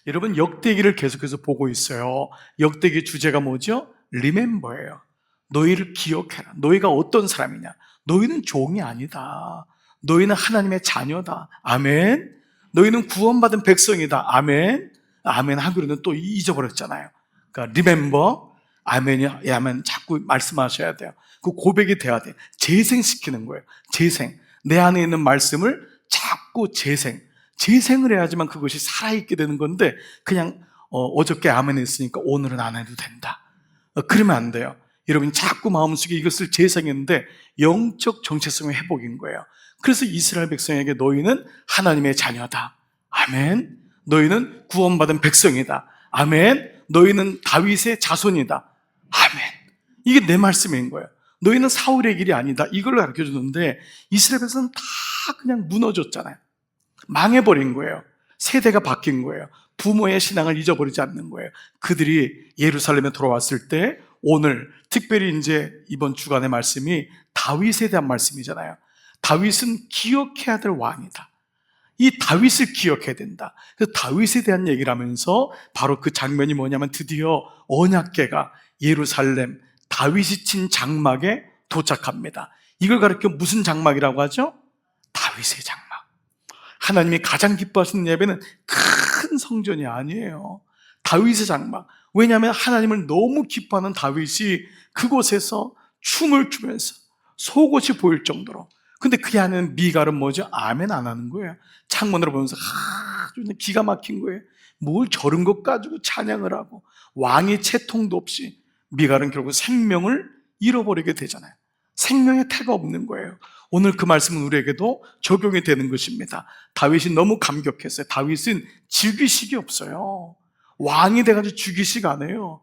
여러분, 역대기를 계속해서 보고 있어요. 역대기 주제가 뭐죠? Remember예요. 너희를 기억해라. 너희가 어떤 사람이냐? 너희는 종이 아니다. 너희는 하나님의 자녀다. 아멘. 너희는 구원받은 백성이다. 아멘. 아멘 하기로는 또 잊어버렸잖아요. 그러니까 Remember, 아멘이 아멘 자꾸 말씀하셔야 돼요. 그 고백이 돼야 돼요. 재생시키는 거예요. 재생. 내 안에 있는 말씀을 자꾸 재생을 해야지만 그것이 살아있게 되는 건데, 그냥 어저께 아멘 했으니까 오늘은 안 해도 된다, 그러면 안 돼요. 여러분이 자꾸 마음속에 이것을 재생했는데 영적 정체성의 회복인 거예요. 그래서 이스라엘 백성에게 너희는 하나님의 자녀다. 아멘. 너희는 구원받은 백성이다. 아멘. 너희는 다윗의 자손이다. 아멘. 이게 내 말씀인 거예요. 너희는 사울의 길이 아니다. 이걸 가르쳐주는데 이스라엘 백성은 다 그냥 무너졌잖아요. 망해버린 거예요. 세대가 바뀐 거예요. 부모의 신앙을 잊어버리지 않는 거예요. 그들이 예루살렘에 돌아왔을 때, 오늘 특별히 이제 이번 주간의 말씀이 다윗에 대한 말씀이잖아요. 다윗은 기억해야 될 왕이다. 이 다윗을 기억해야 된다. 그래서 다윗에 대한 얘기를 하면서 바로 그 장면이 뭐냐면, 드디어 언약궤가 예루살렘 다윗이 친 장막에 도착합니다. 이걸 가리켜 무슨 장막이라고 하죠? 다윗의 장막. 하나님이 가장 기뻐하시는 예배는 큰 성전이 아니에요. 다윗의 장막. 왜냐하면 하나님을 너무 기뻐하는 다윗이 그곳에서 춤을 추면서 속옷이 보일 정도로. 근데 그 안에는 미갈은 뭐죠? 아멘 안 하는 거예요. 창문으로 보면서 기가 막힌 거예요. 뭘 저런 것 가지고 찬양을 하고, 왕의 채통도 없이 미갈은 결국 생명을 잃어버리게 되잖아요. 생명의 태가 없는 거예요. 오늘 그 말씀은 우리에게도 적용이 되는 것입니다. 다윗이 너무 감격했어요. 다윗은 즐기식이 없어요. 왕이 돼가지고 즐기식 안 해요.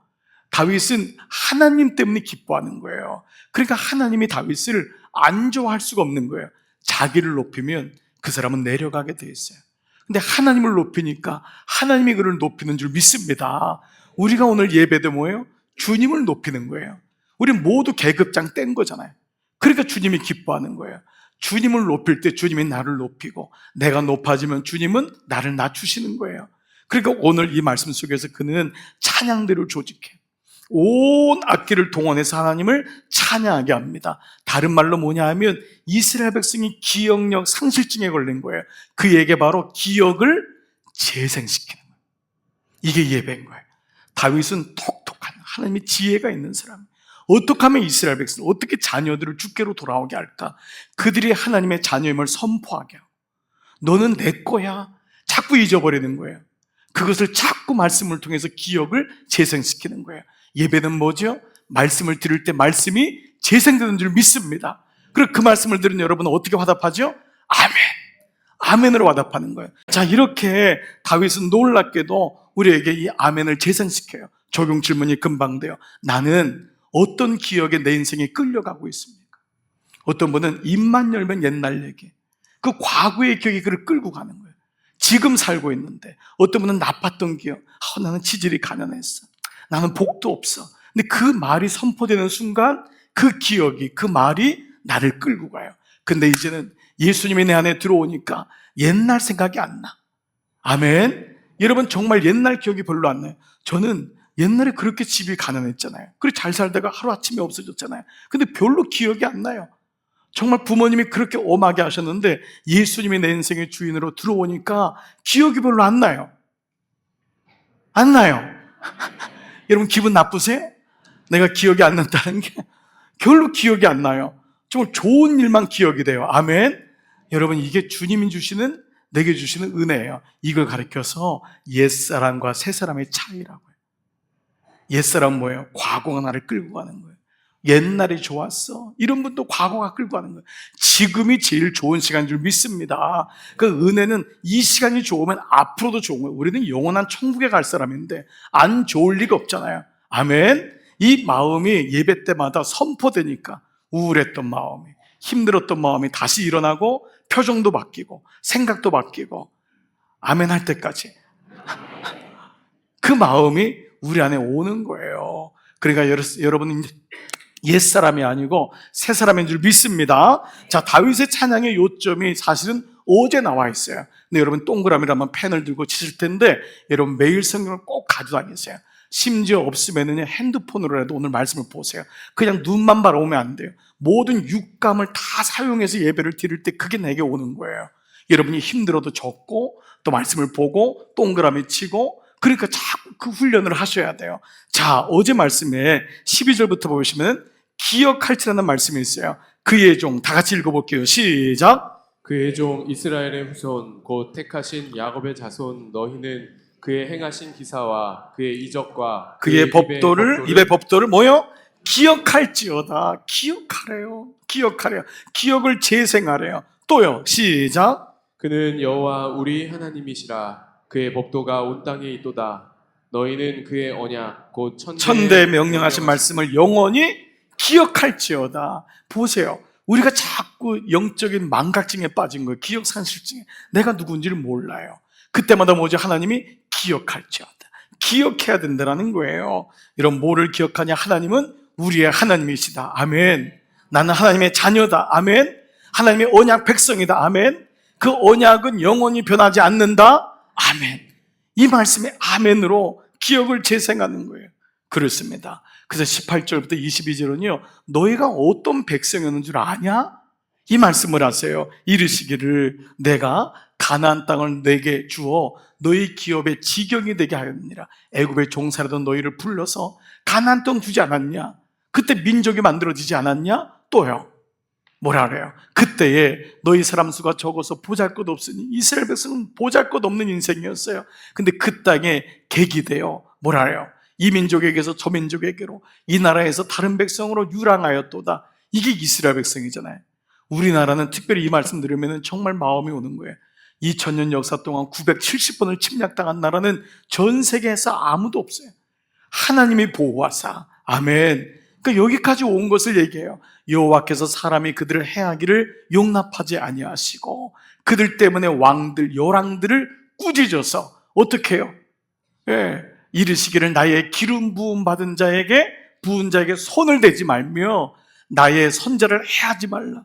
다윗은 하나님 때문에 기뻐하는 거예요. 그러니까 하나님이 다윗을 안 좋아할 수가 없는 거예요. 자기를 높이면 그 사람은 내려가게 돼 있어요. 근데 하나님을 높이니까 하나님이 그를 높이는 줄 믿습니다. 우리가 오늘 예배도 뭐예요? 주님을 높이는 거예요. 우리 모두 계급장 뗀 거잖아요. 그러니까 주님이 기뻐하는 거예요. 주님을 높일 때 주님이 나를 높이고, 내가 높아지면 주님은 나를 낮추시는 거예요. 그러니까 오늘 이 말씀 속에서 그는 찬양대를 조직해 온 악기를 동원해서 하나님을 찬양하게 합니다. 다른 말로 뭐냐 하면, 이스라엘 백성이 기억력 상실증에 걸린 거예요. 그에게 바로 기억을 재생시키는 거예요. 이게 예배인 거예요. 다윗은 똑똑한, 하나님의 지혜가 있는 사람. 어떻게 하면 이스라엘 백성, 어떻게 자녀들을 주께로 돌아오게 할까? 그들이 하나님의 자녀임을 선포하게 하고, 너는 내 거야, 자꾸 잊어버리는 거예요. 그것을 자꾸 말씀을 통해서 기억을 재생시키는 거예요. 예배는 뭐죠? 말씀을 들을 때 말씀이 재생되는 줄 믿습니다. 그리고 그 말씀을 들은 여러분은 어떻게 화답하죠? 아멘, 아멘으로 화답하는 거예요. 자, 이렇게 다윗은 놀랍게도 우리에게 이 아멘을 재생시켜요. 적용 질문이 금방 돼요. 나는 어떤 기억에 내 인생이 끌려가고 있습니까? 어떤 분은 입만 열면 옛날 얘기, 그 과거의 기억이 그를 끌고 가는 거예요. 지금 살고 있는데 어떤 분은 나빴던 기억, 나는 치질이 가난했어, 나는 복도 없어. 근데 그 말이 선포되는 순간 그 기억이, 그 말이 나를 끌고 가요. 근데 이제는 예수님이 내 안에 들어오니까 옛날 생각이 안 나. 아멘. 여러분, 정말 옛날 기억이 별로 안 나요. 저는 옛날에 그렇게 집이 가난했잖아요. 그리고 잘 살다가 하루아침에 없어졌잖아요. 근데 별로 기억이 안 나요. 정말 부모님이 그렇게 엄하게 하셨는데 예수님이 내 인생의 주인으로 들어오니까 기억이 별로 안 나요. 안 나요. 여러분, 기분 나쁘세요? 내가 기억이 안 난다는 게 별로 기억이 안 나요. 정말 좋은 일만 기억이 돼요. 아멘. 여러분, 이게 주님이 주시는, 내게 주시는 은혜예요. 이걸 가르쳐서 옛사람과 새사람의 차이라고 해요. 옛사람은 뭐예요? 과거가 나를 끌고 가는 거예요. 옛날이 좋았어, 이런 분도 과거가 끌고 가는 거예요. 지금이 제일 좋은 시간인 줄 믿습니다. 그 은혜는 이 시간이 좋으면 앞으로도 좋은 거예요. 우리는 영원한 천국에 갈 사람인데 안 좋을 리가 없잖아요. 아멘. 이 마음이 예배 때마다 선포되니까 우울했던 마음이, 힘들었던 마음이 다시 일어나고, 표정도 바뀌고 생각도 바뀌고, 아멘 할 때까지 그 마음이 우리 안에 오는 거예요. 그러니까 여러분은 옛사람이 아니고 새사람인 줄 믿습니다. 자, 다윗의 찬양의 요점이 사실은 어제 나와 있어요. 근데 여러분 동그라미라면 펜을 들고 치실 텐데 여러분 매일 성경을 꼭 가져다니세요. 심지어 없으면은 핸드폰으로라도 오늘 말씀을 보세요. 그냥 눈만 바라보면 안 돼요. 모든 육감을 다 사용해서 예배를 드릴 때 그게 내게 오는 거예요. 여러분이 힘들어도 적고 또 말씀을 보고 동그라미 치고 그러니까 자꾸 그 훈련을 하셔야 돼요. 자, 어제 말씀에 12절부터 보시면 기억할지라는 말씀이 있어요. 그의 종, 다 같이 읽어볼게요. 시작. 그의 종 이스라엘의 후손 곧 택하신 야곱의 자손 너희는 그의 행하신 기사와 그의 이적과 그의 법도를 입의 법도를 뭐요? 기억할지어다. 기억하래요. 기억하래요. 기억을 재생하래요. 또요. 시작. 그는 여호와 우리 하나님이시라. 그의 법도가 온 땅에 있도다. 너희는 그의 언약 곧 천대에 명령하신 말씀을 영원히 기억할지어다. 보세요. 우리가 자꾸 영적인 망각증에 빠진 거예요. 기억산실증에. 내가 누군지를 몰라요. 그때마다 뭐죠? 하나님이 기억할지어다. 기억해야 된다는 거예요. 이런 뭐를 기억하냐? 하나님은 우리의 하나님이시다. 아멘. 나는 하나님의 자녀다. 아멘. 하나님의 언약 백성이다. 아멘. 그 언약은 영원히 변하지 않는다. 아멘. 이 말씀에 아멘으로 기억을 재생하는 거예요. 그렇습니다. 그래서 18절부터 22절은요, 너희가 어떤 백성이었는 줄 아냐? 이 말씀을 하세요. 이르시기를 내가 가나안 땅을 내게 주어 너희 기업의 지경이 되게 하였느니라. 애굽의 종살이던 너희를 불러서 가나안 땅 주지 않았냐? 그때 민족이 만들어지지 않았냐? 또요. 뭐라 그래요? 그때에 너희 사람 수가 적어서 보잘것 없으니 이스라엘 백성은 보잘것 없는 인생이었어요. 근데 그 땅에 객이 되어 뭐라 그래요? 이 민족에게서 저 민족에게로 이 나라에서 다른 백성으로 유랑하였도다. 이게 이스라엘 백성이잖아요. 우리나라는 특별히 이 말씀 들으면 정말 마음이 오는 거예요. 2000년 역사 동안 970번을 침략당한 나라는 전 세계에서 아무도 없어요. 하나님이 보호하사. 아멘. 그러니까 여기까지 온 것을 얘기해요. 여호와께서 사람이 그들을 해하기를 용납하지 아니하시고 그들 때문에 왕들, 열왕들을 꾸짖어서 어떻게 해요? 예, 이르시기를 나의 기름 부음 받은 자에게 부은 자에게 손을 대지 말며 나의 선자를 해하지 말라.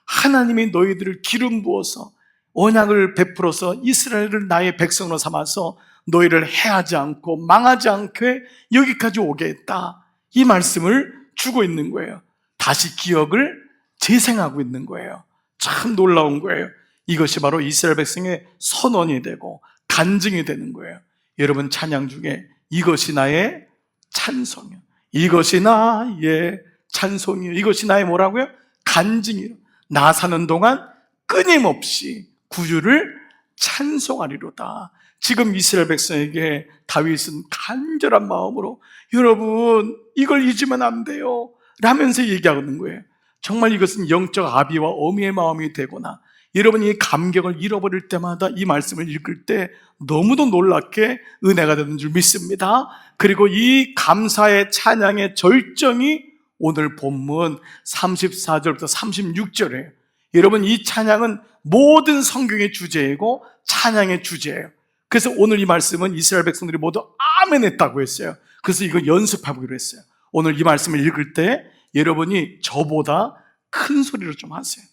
하나님이 너희들을 기름 부어서 언약을 베풀어서 이스라엘을 나의 백성으로 삼아서 너희를 해하지 않고 망하지 않게 여기까지 오게 했다. 이 말씀을 주고 있는 거예요. 다시 기억을 재생하고 있는 거예요. 참 놀라운 거예요. 이것이 바로 이스라엘 백성의 선언이 되고 간증이 되는 거예요. 여러분 찬양 중에 이것이 나의 찬송이요. 이것이 나의 찬송이요. 이것이 나의 뭐라고요? 간증이요. 나 사는 동안 끊임없이 구주를 찬송하리로다. 지금 이스라엘 백성에게 다윗은 간절한 마음으로 여러분 이걸 잊으면 안 돼요 라면서 얘기하는 거예요. 정말 이것은 영적 아비와 어미의 마음이 되거나 여러분이 이 감격을 잃어버릴 때마다 이 말씀을 읽을 때 너무도 놀랍게 은혜가 되는 줄 믿습니다. 그리고 이 감사의 찬양의 절정이 오늘 본문 34절부터 36절이에요. 여러분 이 찬양은 모든 성경의 주제이고 찬양의 주제예요. 그래서 오늘 이 말씀은 이스라엘 백성들이 모두 아멘 했다고 했어요. 그래서 이거 연습해보기로 했어요. 오늘 이 말씀을 읽을 때 여러분이 저보다 큰 소리로 좀 하세요.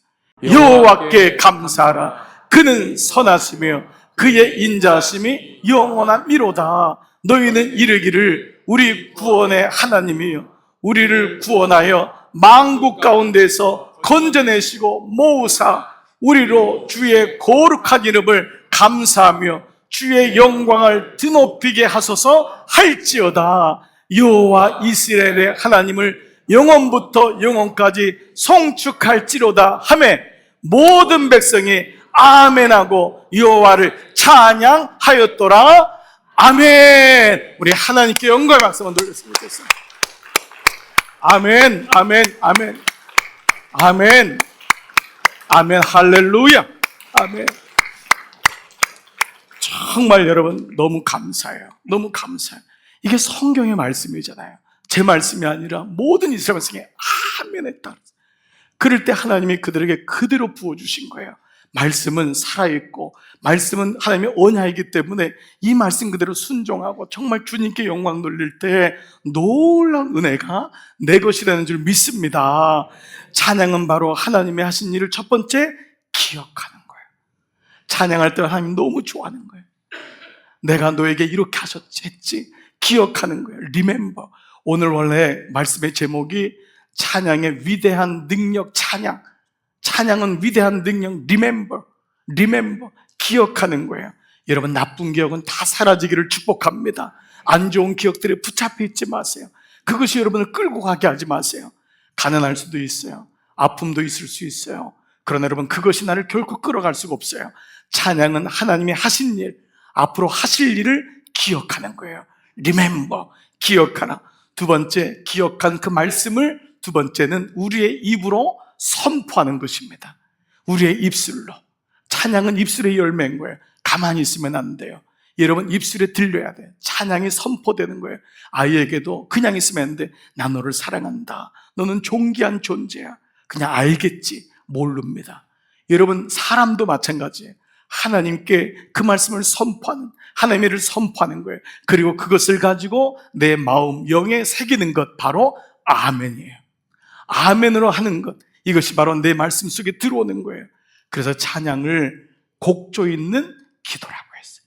여호와께 감사하라. 그는 선하시며 그의 인자하심이 영원한 미로다. 너희는 이르기를 우리 구원의 하나님이여 우리를 구원하여 만국 가운데서 건져내시고 모으사 우리로 주의 거룩한 이름을 감사하며 주의 영광을 드높이게 하소서 할지어다. 여호와 이스라엘의 하나님을 영원부터 영원까지 송축할지로다 하매 모든 백성이 아멘하고 여호와를 찬양하였더라. 아멘. 우리 하나님께 영광의 박수 한번 돌렸으면 좋겠습니다. 아멘, 아멘, 아멘, 아멘, 아멘, 할렐루야, 아멘. 정말 여러분 너무 감사해요. 너무 감사해요. 이게 성경의 말씀이잖아요. 제 말씀이 아니라 모든 이스라엘 백성이 아멘 했다. 그럴 때 하나님이 그들에게 그대로 부어주신 거예요. 말씀은 살아있고 말씀은 하나님의 언약이기 때문에 이 말씀 그대로 순종하고 정말 주님께 영광 돌릴 때 놀라운 은혜가 내 것이라는 줄 믿습니다. 찬양은 바로 하나님의 하신 일을 첫 번째 기억하는 거예요. 찬양할 때 하나님 너무 좋아하는 거예요. 내가 너에게 이렇게 했지. 기억하는 거예요. Remember. 오늘 원래 말씀의 제목이 찬양의 위대한 능력 찬양. 찬양은 위대한 능력 Remember. 기억하는 거예요. 여러분, 나쁜 기억은 다 사라지기를 축복합니다. 안 좋은 기억들에 붙잡혀 있지 마세요. 그것이 여러분을 끌고 가게 하지 마세요. 가난할 수도 있어요. 아픔도 있을 수 있어요. 그러나 여러분, 그것이 나를 결코 끌어갈 수가 없어요. 찬양은 하나님이 하신 일, 앞으로 하실 일을 기억하는 거예요. Remember, 기억하라. 두 번째, 기억한 그 말씀을 두 번째는 우리의 입으로 선포하는 것입니다. 우리의 입술로. 찬양은 입술의 열매인 거예요. 가만히 있으면 안 돼요. 여러분, 입술에 들려야 돼요. 찬양이 선포되는 거예요. 아이에게도 그냥 있으면 안 돼. 나 너를 사랑한다. 너는 존귀한 존재야. 그냥 알겠지. 모릅니다. 여러분, 사람도 마찬가지예요. 하나님께 그 말씀을 선포하는, 하나님의 일을 선포하는 거예요. 그리고 그것을 가지고 내 마음, 영에 새기는 것, 바로 아멘이에요. 아멘으로 하는 것, 이것이 바로 내 말씀 속에 들어오는 거예요. 그래서 찬양을 곡조 있는 기도라고 했어요.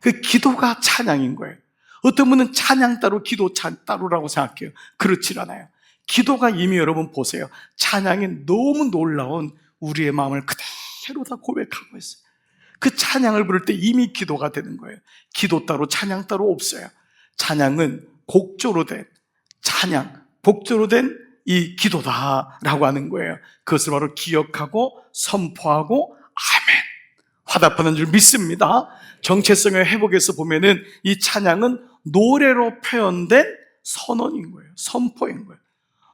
그 기도가 찬양인 거예요. 어떤 분은 찬양 따로 기도 따로라고 생각해요. 그렇지 않아요. 기도가 이미 여러분 보세요. 찬양이 너무 놀라운 우리의 마음을 그대로 다 고백하고 있어요. 그 찬양을 부를 때 이미 기도가 되는 거예요. 기도 따로 찬양 따로 없어요. 찬양은 곡조로 된 찬양, 곡조로 된 이 기도다라고 하는 거예요. 그것을 바로 기억하고 선포하고 아멘, 화답하는 줄 믿습니다. 정체성의 회복에서 보면은 이 찬양은 노래로 표현된 선언인 거예요. 선포인 거예요.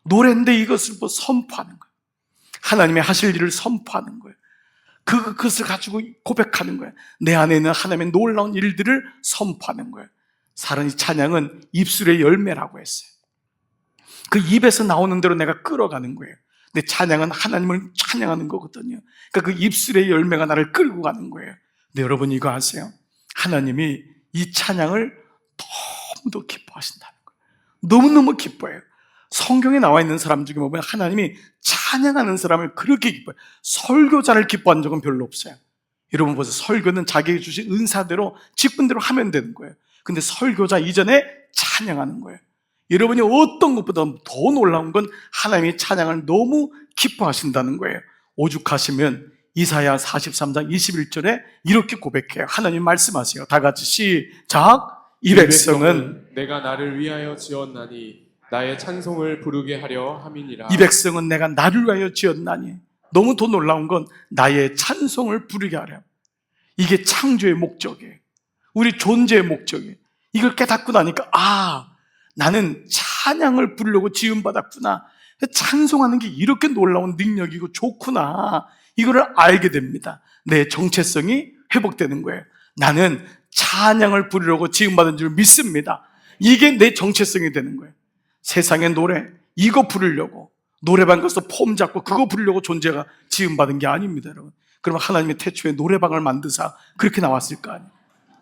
노래인데 이것을 뭐 선포하는 거예요. 하나님의 하실 일을 선포하는 거예요. 그것을 가지고 고백하는 거예요. 내 안에 있는 하나님의 놀라운 일들을 선포하는 거예요. 사랑, 이 찬양은 입술의 열매라고 했어요. 그 입에서 나오는 대로 내가 끌어가는 거예요. 근데 찬양은 하나님을 찬양하는 거거든요. 그러니까 그 입술의 열매가 나를 끌고 가는 거예요. 근데 여러분 이거 아세요? 하나님이 이 찬양을 너무도 기뻐하신다는 거예요. 너무너무 기뻐해요. 성경에 나와 있는 사람 중에 보면 하나님이 찬양하는 사람을 그렇게 기뻐해요. 설교자를 기뻐한 적은 별로 없어요. 여러분 보세요. 설교는 자기에게 주신 은사대로 직분대로 하면 되는 거예요. 근데 설교자 이전에 찬양하는 거예요. 여러분이 어떤 것보다 더 놀라운 건 하나님이 찬양을 너무 기뻐하신다는 거예요. 오죽하시면 이사야 43장 21절에 이렇게 고백해요. 하나님 말씀하세요. 다 같이 시작. 이 백성은 내가 나를 위하여 지었나니 나의 찬송을 부르게 하려 함이니라. 이 백성은 내가 나를 위하여 지었나니. 너무 더 놀라운 건 나의 찬송을 부르게 하려. 이게 창조의 목적이에요. 우리 존재의 목적이에요. 이걸 깨닫고 나니까 나는 찬양을 부르려고 지음받았구나. 찬송하는 게 이렇게 놀라운 능력이고 좋구나. 이거를 알게 됩니다. 내 정체성이 회복되는 거예요. 나는 찬양을 부르려고 지음받은 줄 믿습니다. 이게 내 정체성이 되는 거예요. 세상의 노래, 이거 부르려고 노래방 가서 폼 잡고 그거 부르려고 존재가 지음받은 게 아닙니다, 여러분. 그럼 하나님의 태초에 노래방을 만드사 그렇게 나왔을 거 아니에요.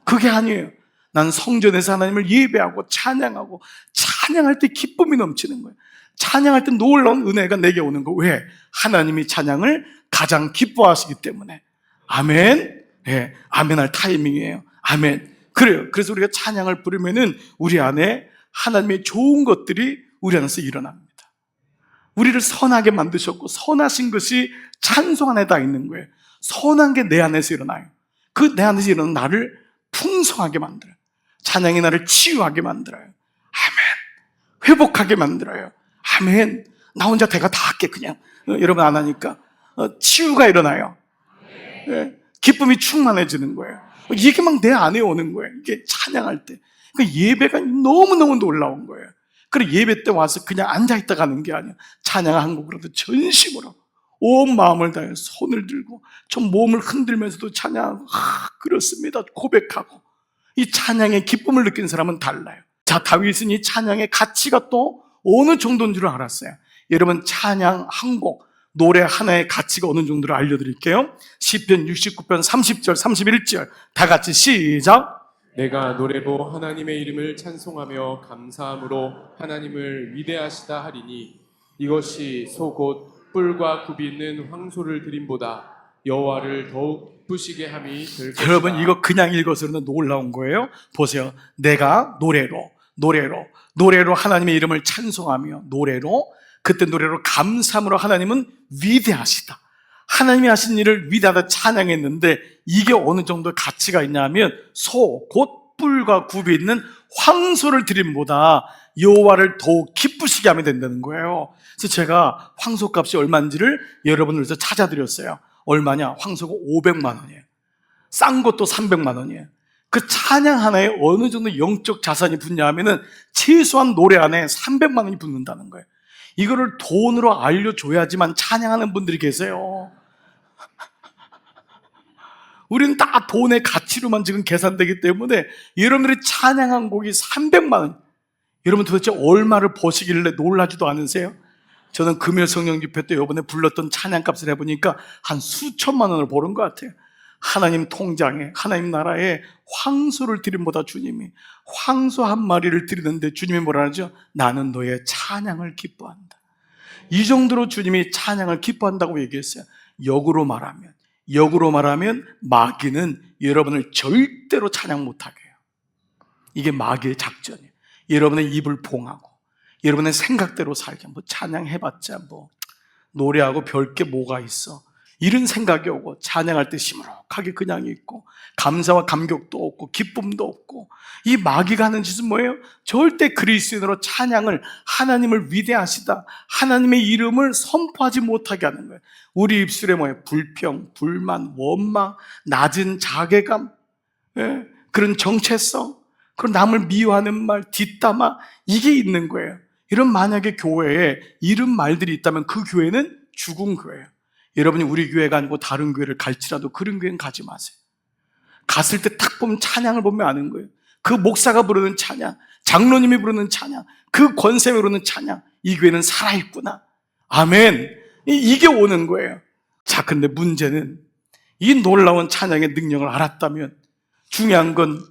그게 아니에요. 난 성전에서 하나님을 예배하고 찬양하고, 찬양할 때 기쁨이 넘치는 거예요. 찬양할 때 놀라운 은혜가 내게 오는 거. 왜? 하나님이 찬양을 가장 기뻐하시기 때문에. 아멘. 네, 아멘할 타이밍이에요. 아멘. 그래요. 그래서 우리가 찬양을 부르면은 우리 안에 하나님의 좋은 것들이 우리 안에서 일어납니다. 우리를 선하게 만드셨고 선하신 것이 찬송 안에 다 있는 거예요. 선한 게 내 안에서 일어나요. 그 내 안에서 일어나는 나를 풍성하게 만들어요. 찬양이 나를 치유하게 만들어요. 아멘. 회복하게 만들어요. 아멘. 나 혼자 대가 다 할게 그냥. 여러분 안 하니까 치유가 일어나요. 네. 기쁨이 충만해지는 거예요. 이게 막 내 안에 오는 거예요. 이게 찬양할 때. 그 예배가 너무너무 놀라운 거예요. 그래 예배 때 와서 그냥 앉아있다 가는 게 아니야. 찬양 한 곡으로도 전심으로 온 마음을 다해 손을 들고 좀 몸을 흔들면서도 찬양하고 그렇습니다 고백하고, 이 찬양의 기쁨을 느낀 사람은 달라요. 자, 다윗은 이 찬양의 가치가 또 어느 정도인 줄 알았어요. 여러분 찬양 한 곡, 노래 하나의 가치가 어느 정도를 알려드릴게요. 시편 69편 30절 31절 다 같이 시작. 내가 노래로 하나님의 이름을 찬송하며 감사함으로 하나님을 위대하시다 하리니 이것이 소 곧 뿔과 굽이 있는 황소를 드림보다 여호와를 더욱 기쁘시게 함이 될 것이다. 여러분 이거 그냥 읽어서는 놀라운 거예요. 보세요. 내가 노래로 하나님의 이름을 찬송하며 그때 노래로 감사함으로 하나님은 위대하시다. 하나님이 하신 일을 위대하다 찬양했는데 이게 어느 정도 가치가 있냐면 곧 뿔과 굽이 있는 황소를 드림보다 여호와를 더욱 기쁘시게 하면 된다는 거예요. 그래서 제가 황소값이 얼마인지를 여러분을 위해서 찾아드렸어요. 얼마냐? 황소가 500만 원이에요. 싼 것도 300만 원이에요. 그 찬양 하나에 어느 정도 영적 자산이 붙냐 하면은 최소한 노래 안에 300만 원이 붙는다는 거예요. 이거를 돈으로 알려줘야지만 찬양하는 분들이 계세요. 우리는 다 돈의 가치로만 지금 계산되기 때문에 여러분들이 찬양한 곡이 300만 원. 여러분 도대체 얼마를 버시길래 놀라지도 않으세요? 저는 금요 성령 집회 때 이번에 불렀던 찬양값을 해보니까 한 수천만 원을 버는 것 같아요. 하나님 통장에, 하나님 나라에 황소를 드림보다 주님이 황소 한 마리를 드리는데 주님이 뭐라 하죠? 나는 너의 찬양을 기뻐한다. 이 정도로 주님이 찬양을 기뻐한다고 얘기했어요. 역으로 말하면 마귀는 여러분을 절대로 찬양 못하게 해요. 이게 마귀의 작전이에요. 여러분의 입을 봉하고 여러분의 생각대로 살게, 찬양해봤자 노래하고 별게 뭐가 있어, 이런 생각이 오고 찬양할 때 시무룩하게 그냥 있고 감사와 감격도 없고 기쁨도 없고, 이 마귀가 하는 짓은 뭐예요? 절대 그리스도인으로 찬양을, 하나님을 위대하시다, 하나님의 이름을 선포하지 못하게 하는 거예요. 우리 입술에 뭐예요? 불평, 불만, 원망, 낮은 자괴감, 그런 정체성, 그런 남을 미워하는 말, 뒷담화, 이게 있는 거예요. 이런 만약에 교회에 이런 말들이 있다면 그 교회는 죽은 교회예요. 여러분이 우리 교회가 아니고 다른 교회를 갈지라도 그런 교회는 가지 마세요. 갔을 때 딱 보면 찬양을 보면 아는 거예요. 그 목사가 부르는 찬양, 장로님이 부르는 찬양, 그 권세가 부르는 찬양, 이 교회는 살아있구나. 아멘. 이게 오는 거예요. 자, 근데 문제는 이 놀라운 찬양의 능력을 알았다면, 중요한 건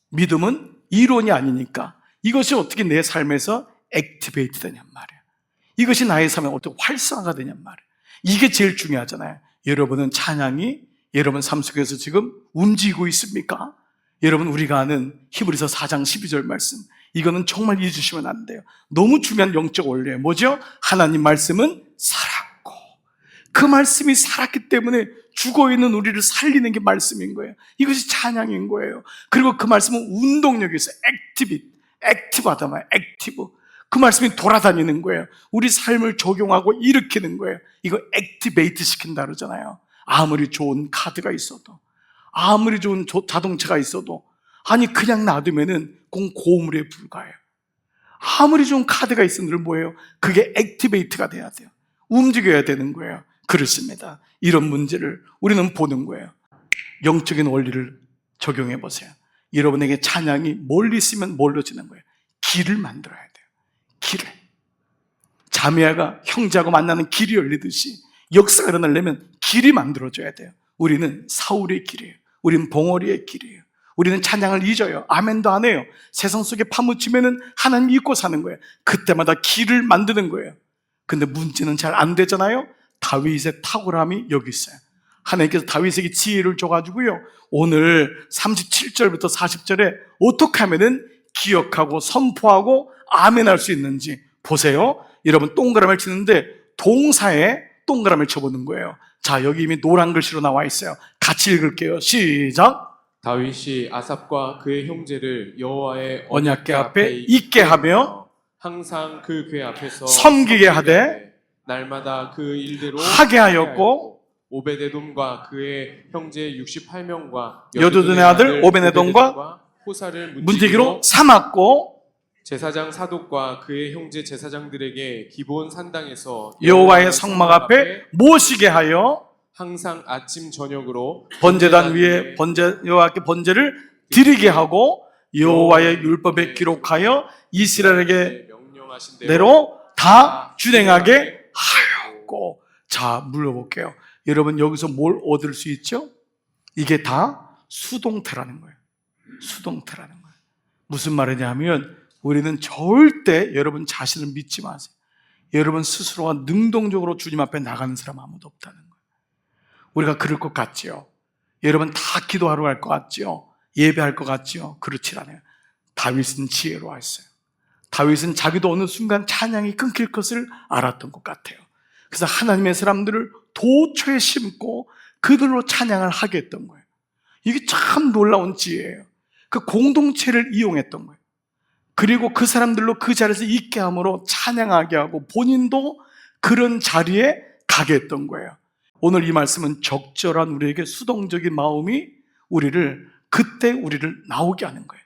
믿음은 이론이 아니니까 이것이 어떻게 내 삶에서 액티베이트 되냔 말이에요. 이것이 나의 삶에 어떻게 활성화가 되냔 말이에요. 이게 제일 중요하잖아요. 여러분은 찬양이 여러분 삶 속에서 지금 움직이고 있습니까? 여러분, 우리가 아는 히브리서 4장 12절 말씀, 이거는 정말 잊으시면 안 돼요. 너무 중요한 영적 원리예요. 뭐죠? 하나님 말씀은 살았고, 그 말씀이 살았기 때문에 죽어있는 우리를 살리는 게 말씀인 거예요. 이것이 찬양인 거예요. 그리고 그 말씀은 운동력이 있어요. 액티브하다 말이에요. 액티브. 그 말씀이 돌아다니는 거예요. 우리 삶을 적용하고 일으키는 거예요. 이거 액티베이트 시킨다 그러잖아요. 아무리 좋은 카드가 있어도, 아무리 좋은 자동차가 있어도, 아니 그냥 놔두면은 그건 고물에 불과해요. 아무리 좋은 카드가 있으면 뭐예요? 그게 액티베이트가 돼야 돼요. 움직여야 되는 거예요. 그렇습니다. 이런 문제를 우리는 보는 거예요. 영적인 원리를 적용해 보세요. 여러분에게 찬양이 멀리 있으면 멀어지는 거예요. 길을 만들어야 돼요. 길을. 자매아가 형제하고 만나는 길이 열리듯이 역사가 일어나려면 길이 만들어져야 돼요. 우리는 사울의 길이에요. 우리는 봉어리의 길이에요. 우리는 찬양을 잊어요. 아멘도 안 해요. 세상 속에 파묻히면은 하나님 잊고 사는 거예요. 그때마다 길을 만드는 거예요. 근데 문제는 잘 안 되잖아요. 다윗의 탁월함이 여기 있어요. 하나님께서 다윗에게 지혜를 줘가지고요, 오늘 37절부터 40절에 어떻게 하면은 기억하고 선포하고 아멘할 수 있는지 보세요. 여러분, 동그라미를 치는데 동사에 동그라미를 쳐보는 거예요. 자, 여기 이미 노란 글씨로 나와 있어요. 같이 읽을게요. 시작. 다윗이 아삽과 그의 형제를 여호와의 언약궤 앞에 있게 하며 항상 그 궤 앞에서 섬기게 하되 날마다 그 일대로 하게 하였고, 오베데돔과 그의 형제 68명과 여두둔의 아들 오베데돔과 호사를 문지기로 삼았고, 제사장 사독과 그의 형제 제사장들에게 기본 산당에서 여호와의 성막 앞에 모시게 하여 항상 아침 저녁으로 번제단 위에 여호와께 번제를 드리게 하고, 여호와의 율법에 기록하여 이스라엘에게 명령하신 대로 다 준행하게 하였고. 자, 물어볼게요. 여러분, 여기서 뭘 얻을 수 있죠? 이게 다 수동태라는 거예요. 수동태라는 거예요. 무슨 말이냐면, 우리는 절대 여러분 자신을 믿지 마세요. 여러분 스스로가 능동적으로 주님 앞에 나가는 사람 아무도 없다는 거예요. 우리가 그럴 것 같지요. 여러분 다 기도하러 갈 것 같죠? 예배할 것 같죠? 그렇지 않아요. 다윗은 지혜로웠어요. 다윗은 자기도 어느 순간 찬양이 끊길 것을 알았던 것 같아요. 그래서 하나님의 사람들을 도처에 심고 그들로 찬양을 하게 했던 거예요. 이게 참 놀라운 지혜예요. 그 공동체를 이용했던 거예요. 그리고 그 사람들로 그 자리에서 있게 함으로 찬양하게 하고 본인도 그런 자리에 가게 했던 거예요. 오늘 이 말씀은 적절한 우리에게 수동적인 마음이 그때 우리를 나오게 하는 거예요.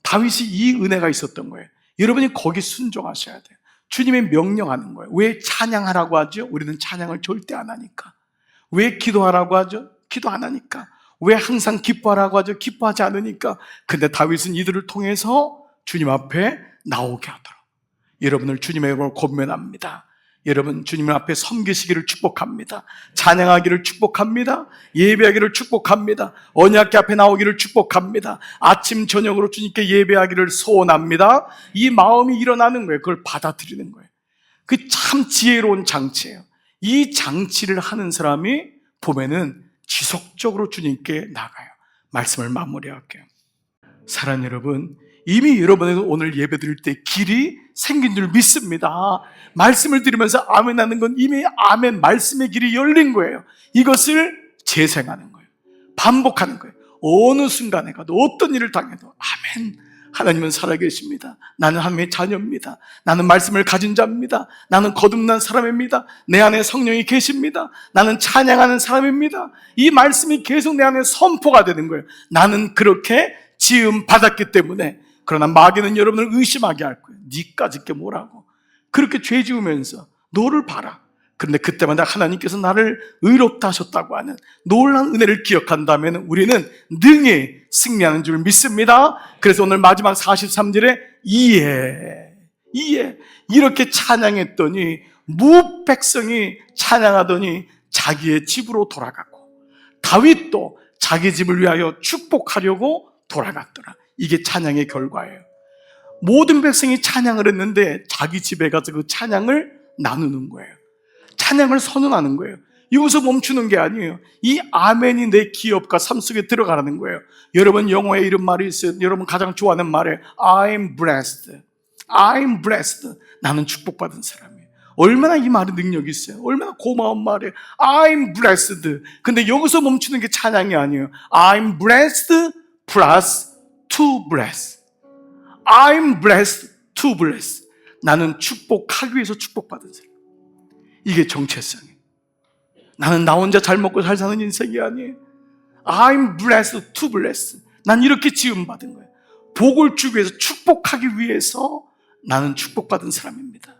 다윗이 이 은혜가 있었던 거예요. 여러분이 거기 순종하셔야 돼요. 주님의 명령하는 거예요. 왜 찬양하라고 하죠? 우리는 찬양을 절대 안 하니까. 왜 기도하라고 하죠? 기도 안 하니까. 왜 항상 기뻐하라고 하죠? 기뻐하지 않으니까. 근데 다윗은 이들을 통해서 주님 앞에 나오게 하도록. 여러분을 주님의 이름으로 권면합니다. 여러분 주님 앞에 섬기시기를 축복합니다. 찬양하기를 축복합니다. 예배하기를 축복합니다. 언약궤 앞에 나오기를 축복합니다. 아침 저녁으로 주님께 예배하기를 소원합니다. 이 마음이 일어나는 거예요. 그걸 받아들이는 거예요. 그 참 지혜로운 장치예요. 이 장치를 하는 사람이 보면은 지속적으로 주님께 나가요. 말씀을 마무리할게요. 사랑하는 여러분, 이미 여러분은 오늘 예배 드릴 때 길이 생긴 줄 믿습니다. 말씀을 들으면서 아멘 하는 건 이미 아멘 말씀의 길이 열린 거예요. 이것을 재생하는 거예요. 반복하는 거예요. 어느 순간에 가도 어떤 일을 당해도 아멘, 하나님은 살아계십니다. 나는 하나님의 자녀입니다. 나는 말씀을 가진 자입니다. 나는 거듭난 사람입니다. 내 안에 성령이 계십니다. 나는 찬양하는 사람입니다. 이 말씀이 계속 내 안에 선포가 되는 거예요. 나는 그렇게 지음 받았기 때문에. 그러나 마귀는 여러분을 의심하게 할 거예요. 니까 짓게 뭐라고. 그렇게 죄 지으면서 너를 봐라. 그런데 그때마다 하나님께서 나를 의롭다 하셨다고 하는 놀라운 은혜를 기억한다면 우리는 능히 승리하는 줄 믿습니다. 그래서 오늘 마지막 43절에 이에 이렇게 찬양했더니 무백성이 찬양하더니 자기의 집으로 돌아가고 다윗도 자기 집을 위하여 축복하려고 돌아갔더라. 이게 찬양의 결과예요. 모든 백성이 찬양을 했는데 자기 집에 가서 그 찬양을 나누는 거예요. 찬양을 선언하는 거예요. 여기서 멈추는 게 아니에요. 이 아멘이 내 기업과 삶 속에 들어가라는 거예요. 여러분 영어에 이런 말이 있어요. 여러분 가장 좋아하는 말에 I'm blessed. I'm blessed. 나는 축복받은 사람이에요. 얼마나 이 말이 능력이 있어요. 얼마나 고마운 말이에요. I'm blessed. 근데 여기서 멈추는 게 찬양이 아니에요. I'm blessed plus to bless. I'm blessed to bless. 나는 축복하기 위해서 축복받은 사람. 이게 정체성이에요. 나는 나 혼자 잘 먹고 잘 사는 인생이 아니에요. I'm blessed to bless. 난 이렇게 지음받은 거예요. 복을 주기 위해서 축복하기 위해서 나는 축복받은 사람입니다.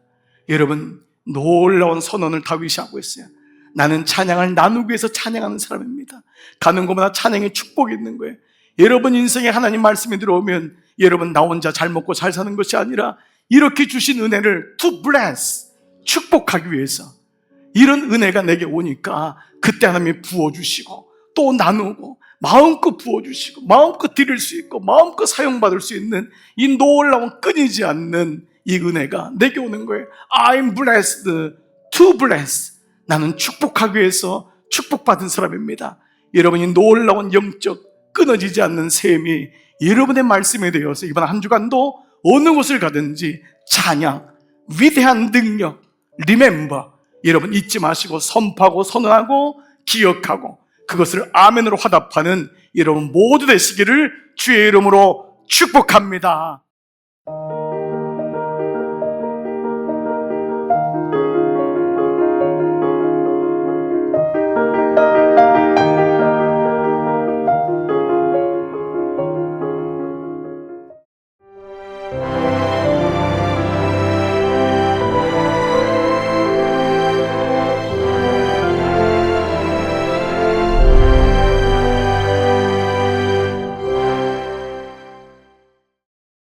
여러분 놀라운 선언을 다윗이 하고 있어요. 나는 찬양을 나누기 위해서 찬양하는 사람입니다. 가는 곳마다 찬양의 축복이 있는 거예요. 여러분 인생에 하나님 말씀이 들어오면 여러분 나 혼자 잘 먹고 잘 사는 것이 아니라 이렇게 주신 은혜를 to bless, 축복하기 위해서 이런 은혜가 내게 오니까 그때 하나님이 부어주시고 또 나누고 마음껏 부어주시고 마음껏 드릴 수 있고 마음껏 사용받을 수 있는 이 놀라운 끊이지 않는 이 은혜가 내게 오는 거예요. I'm blessed to bless. 나는 축복하기 위해서 축복받은 사람입니다. 여러분이 놀라운 영적 끊어지지 않는 셈이 여러분의 말씀에 대해서 이번 한 주간도 어느 곳을 가든지 찬양, 위대한 능력, remember, 여러분 잊지 마시고 선포하고 선언하고 기억하고 그것을 아멘으로 화답하는 여러분 모두 되시기를 주의 이름으로 축복합니다.